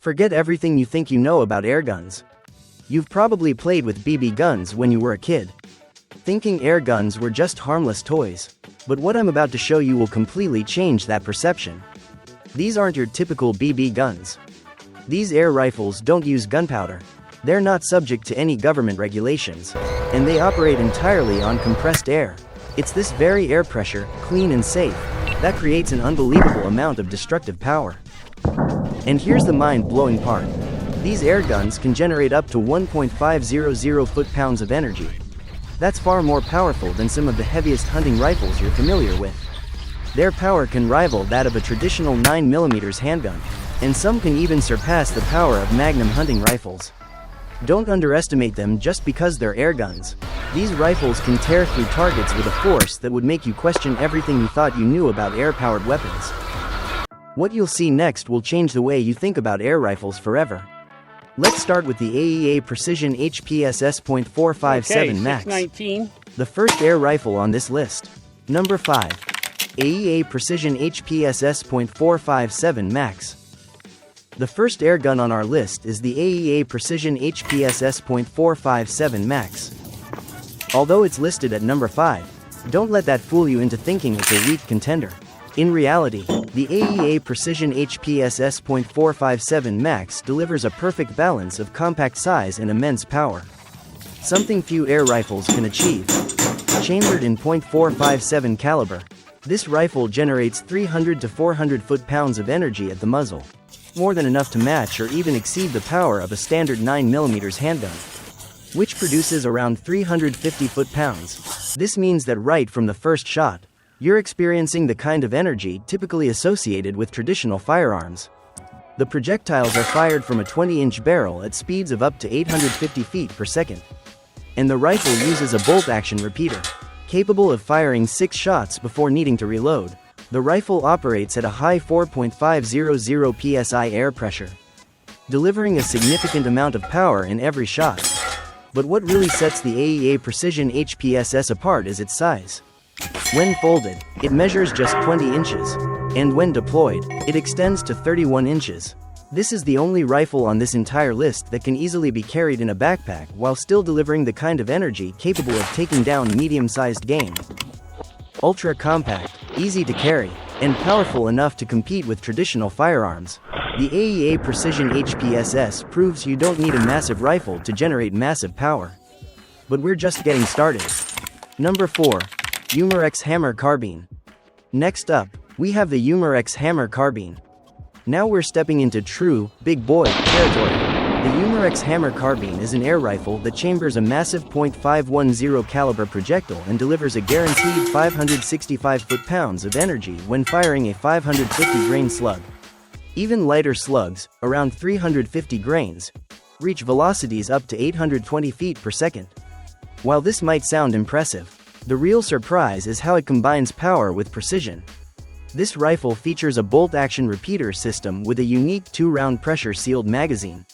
Forget everything you think you know about air guns. You've probably played with BB guns when you were a kid, thinking air guns were just harmless toys. But what I'm about to show you will completely change that perception. These aren't your typical BB guns. These air rifles don't use gunpowder. They're not subject to any government regulations, and they operate entirely on compressed air. It's this very air pressure, clean and safe, that creates an unbelievable amount of destructive power. And here's the mind-blowing part. These air guns can generate up to 1.500 foot-pounds of energy. That's far more powerful than some of the heaviest hunting rifles you're familiar with. Their power can rival that of a traditional 9mm handgun, and some can even surpass the power of Magnum hunting rifles. Don't underestimate them just because they're air guns. These rifles can tear through targets with a force that would make you question everything you thought you knew about air-powered weapons. What you'll see next will change the way you think about air rifles forever. Let's start with the AEA Precision HPSS.457 Max, the first air rifle on this list. Number 5. AEA Precision HPSS.457 Max. The first air gun on our list is the AEA Precision HPSS.457 Max. Although it's listed at number 5, don't let that fool you into thinking it's a weak contender. In reality, the AEA Precision HPSS.457 Max delivers a perfect balance of compact size and immense power. Something few air rifles can achieve. Chambered in .457 caliber, this rifle generates 300 to 400 foot-pounds of energy at the muzzle, more than enough to match or even exceed the power of a standard 9mm handgun, which produces around 350 foot-pounds. This means that right from the first shot, you're experiencing the kind of energy typically associated with traditional firearms. The projectiles are fired from a 20-inch barrel at speeds of up to 850 feet per second. And the rifle uses a bolt-action repeater, capable of firing 6 shots before needing to reload. The rifle operates at a high 4.500 psi air pressure, delivering a significant amount of power in every shot. But what really sets the AEA Precision HPSS apart is its size. When folded, it measures just 20 inches, and when deployed, it extends to 31 inches. This is the only rifle on this entire list that can easily be carried in a backpack while still delivering the kind of energy capable of taking down medium-sized game. Ultra compact, easy to carry, and powerful enough to compete with traditional firearms, the AEA Precision HPSS proves you don't need a massive rifle to generate massive power. But we're just getting started. Number 4. Umarex Hammer Carbine. Next up, we have the Umarex Hammer Carbine. Now we're stepping into true, big boy, territory. The Umarex Hammer Carbine is an air rifle that chambers a massive .510 caliber projectile and delivers a guaranteed 565 foot-pounds of energy when firing a 550 grain slug. Even lighter slugs, around 350 grains, reach velocities up to 820 feet per second. While this might sound impressive, the real surprise is how it combines power with precision. This rifle features a bolt-action repeater system with a unique 2-round pressure-sealed magazine.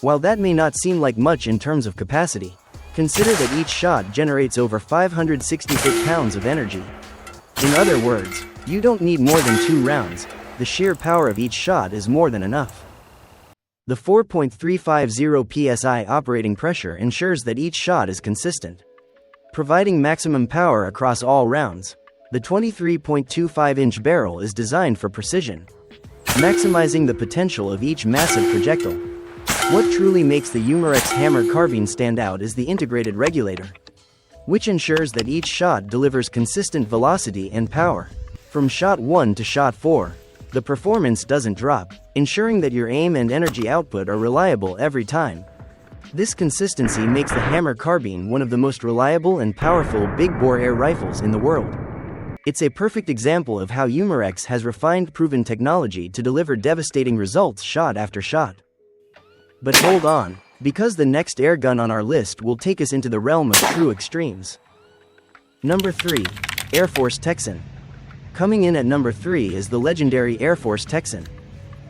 While that may not seem like much in terms of capacity, consider that each shot generates over 560 foot-pounds of energy. In other words, you don't need more than 2 rounds. The sheer power of each shot is more than enough. The 4.350 psi operating pressure ensures that each shot is consistent, providing maximum power across all rounds. The 23.25-inch barrel is designed for precision, maximizing the potential of each massive projectile. What truly makes the Umarex Hammer Carbine stand out is the integrated regulator, which ensures that each shot delivers consistent velocity and power. From shot 1 to shot 4, the performance doesn't drop, ensuring that your aim and energy output are reliable every time. This consistency makes the Hammer Carbine one of the most reliable and powerful big-bore air rifles in the world. It's a perfect example of how Umarex has refined proven technology to deliver devastating results shot after shot. But hold on, because the next air gun on our list will take us into the realm of true extremes. Number 3. Air Force Texan. Coming in at number 3 is the legendary Air Force Texan.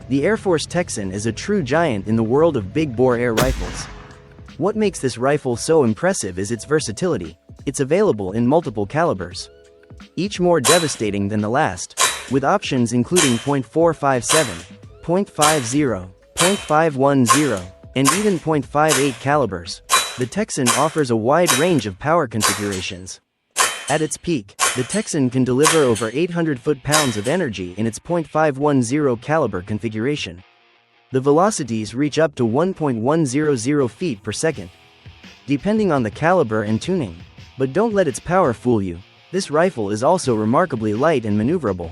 The Air Force Texan is a true giant in the world of big-bore air rifles. What makes this rifle so impressive is its versatility. It's available in multiple calibers, each more devastating than the last, with options including .457, .50, .510, and even .58 calibers. The Texan offers a wide range of power configurations. At its peak, the Texan can deliver over 800 foot-pounds of energy in its .510 caliber configuration. The velocities reach up to 1.100 feet per second, depending on the caliber and tuning. But don't let its power fool you. This rifle is also remarkably light and maneuverable,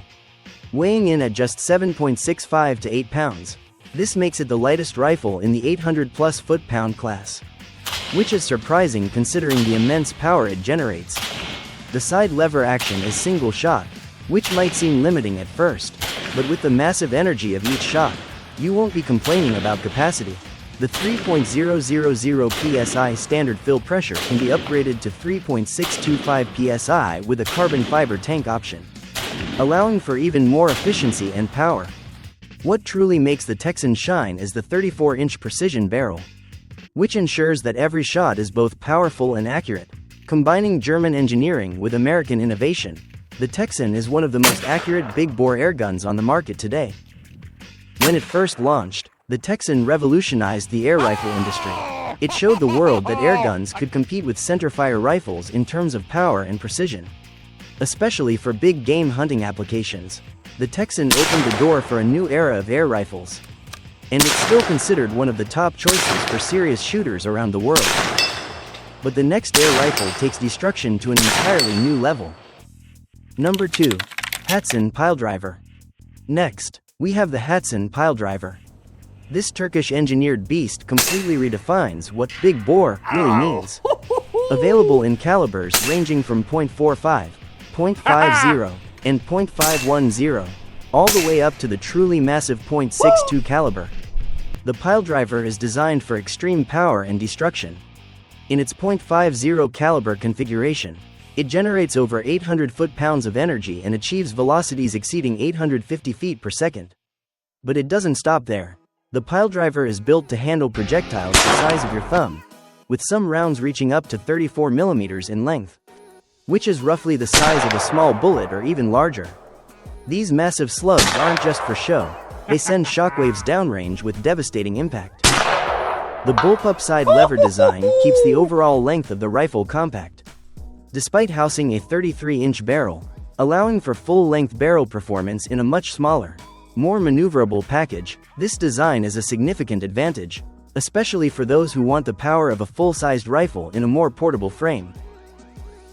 weighing in at just 7.65 to 8 pounds. This makes it the lightest rifle in the 800-plus foot-pound class, which is surprising considering the immense power it generates. The side lever action is single shot, which might seem limiting at first, but with the massive energy of each shot, you won't be complaining about capacity. The 3.000 psi standard fill pressure can be upgraded to 3.625 psi with a carbon fiber tank option, allowing for even more efficiency and power. What truly makes the Texan shine is the 34-inch precision barrel, which ensures that every shot is both powerful and accurate. Combining German engineering with American innovation, the Texan is one of the most accurate big-bore airguns on the market today. When it first launched, the Texan revolutionized the air rifle industry. It showed the world that airguns could compete with centerfire rifles in terms of power and precision, especially for big game hunting applications. The Texan opened the door for a new era of air rifles, and it's still considered one of the top choices for serious shooters around the world. But the next air rifle takes destruction to an entirely new level. Number 2. Hatsan Piledriver. Next, we have the Hatsan Piledriver. This Turkish-engineered beast completely redefines what big bore really means. Available in calibers ranging from .45, .50, and .510, all the way up to the truly massive .62 caliber. The Piledriver is designed for extreme power and destruction. In its .50 caliber configuration, it generates over 800 foot-pounds of energy and achieves velocities exceeding 850 feet per second. But it doesn't stop there. The Piledriver is built to handle projectiles the size of your thumb, with some rounds reaching up to 34 millimeters in length, which is roughly the size of a small bullet or even larger. These massive slugs aren't just for show, they send shockwaves downrange with devastating impact. The bullpup side lever design keeps the overall length of the rifle compact, despite housing a 33-inch barrel, allowing for full-length barrel performance in a much smaller, more maneuverable package. This design is a significant advantage, especially for those who want the power of a full-sized rifle in a more portable frame.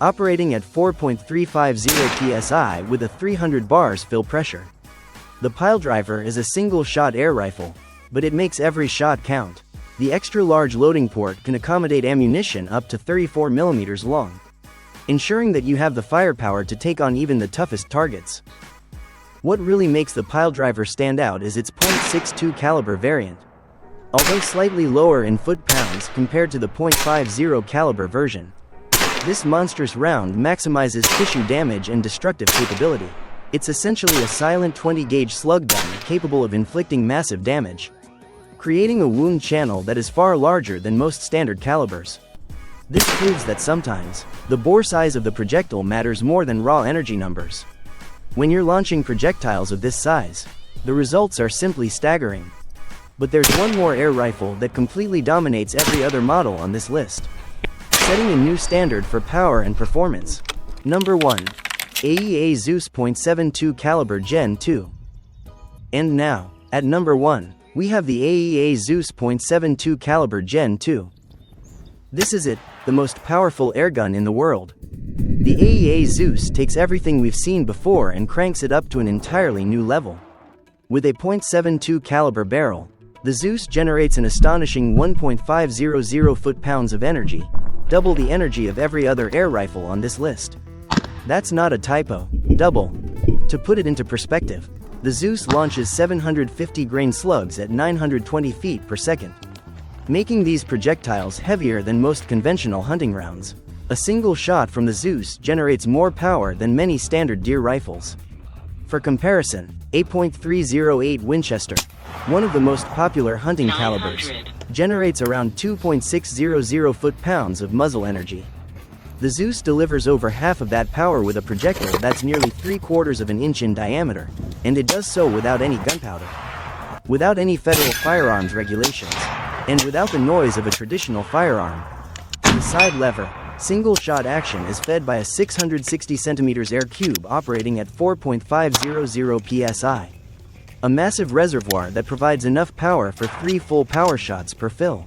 Operating at 4.350 psi with a 300 bars fill pressure, the Piledriver is a single-shot air rifle, but it makes every shot count. The extra-large loading port can accommodate ammunition up to 34 millimeters long, ensuring that you have the firepower to take on even the toughest targets. What really makes the Piledriver stand out is its .62 caliber variant. Although slightly lower in foot-pounds compared to the .50 caliber version, this monstrous round maximizes tissue damage and destructive capability. It's essentially a silent 20-gauge slug gun capable of inflicting massive damage, creating a wound channel that is far larger than most standard calibers. This proves that sometimes, the bore size of the projectile matters more than raw energy numbers. When you're launching projectiles of this size, the results are simply staggering. But there's one more air rifle that completely dominates every other model on this list, setting a new standard for power and performance. Number 1. AEA Zeus .72 caliber Gen 2. And now, at number 1, we have the AEA Zeus .72 caliber Gen 2. This is it, the most powerful airgun in the world. The AEA Zeus takes everything we've seen before and cranks it up to an entirely new level. With a .72 caliber barrel, the Zeus generates an astonishing 1.500 foot-pounds of energy, double the energy of every other air rifle on this list. That's not a typo. Double. To put it into perspective, the Zeus launches 750 grain slugs at 920 feet per second, making these projectiles heavier than most conventional hunting rounds. A single shot from the Zeus generates more power than many standard deer rifles. For comparison, a .308 Winchester, one of the most popular hunting calibers, generates around 2.600 foot-pounds of muzzle energy. The Zeus delivers over half of that power with a projectile that's nearly 3/4 of an inch in diameter, and it does so without any gunpowder. without any federal firearms regulations, and without the noise of a traditional firearm. The side lever, single-shot action is fed by a 660 cm air cube operating at 4.500 psi. A massive reservoir that provides enough power for 3 full power shots per fill.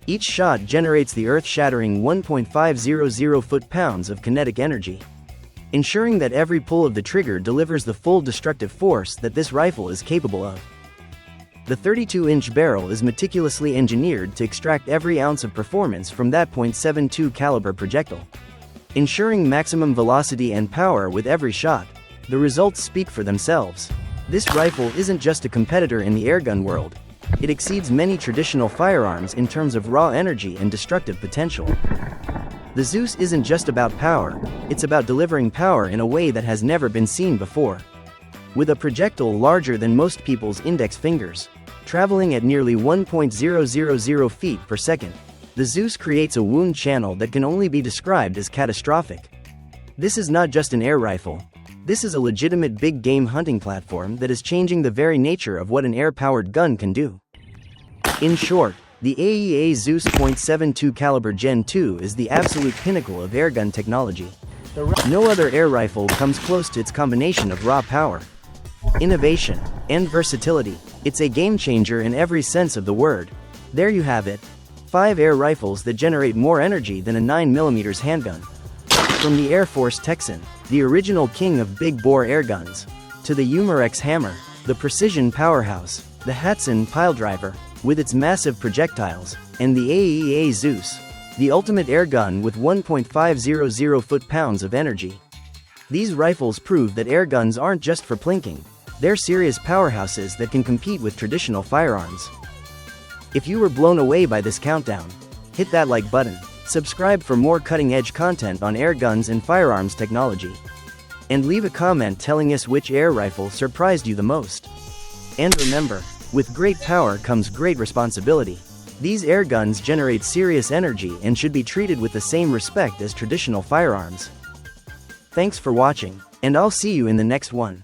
Each shot generates the earth-shattering 1.500 foot-pounds of kinetic energy, ensuring that every pull of the trigger delivers the full destructive force that this rifle is capable of. The 32-inch barrel is meticulously engineered to extract every ounce of performance from that .72 caliber projectile, ensuring maximum velocity and power with every shot. The results speak for themselves. This rifle isn't just a competitor in the airgun world. It exceeds many traditional firearms in terms of raw energy and destructive potential. The Zeus isn't just about power, it's about delivering power in a way that has never been seen before. With a projectile larger than most people's index fingers, traveling at nearly 1.000 feet per second, the Zeus creates a wound channel that can only be described as catastrophic. This is not just an air rifle. This is a legitimate big game hunting platform that is changing the very nature of what an air-powered gun can do. In short, the AEA Zeus .72 caliber Gen 2 is the absolute pinnacle of airgun technology. No other air rifle comes close to its combination of raw power, innovation, and versatility. It's a game changer in every sense of the word. There you have it. 5 air rifles that generate more energy than a 9mm handgun. From the Air Force Texan, the original king of big-bore airguns, to the Umarex hammer, the precision powerhouse, the Hatsan piledriver, with its massive projectiles, and the AEA Zeus, the ultimate airgun with 1.500 foot-pounds of energy. These rifles prove that airguns aren't just for plinking. They're serious powerhouses that can compete with traditional firearms. If you were blown away by this countdown, hit that like button, subscribe for more cutting-edge content on airguns and firearms technology, and leave a comment telling us which air rifle surprised you the most. And remember, with great power comes great responsibility. These airguns generate serious energy and should be treated with the same respect as traditional firearms. Thanks for watching, and I'll see you in the next one.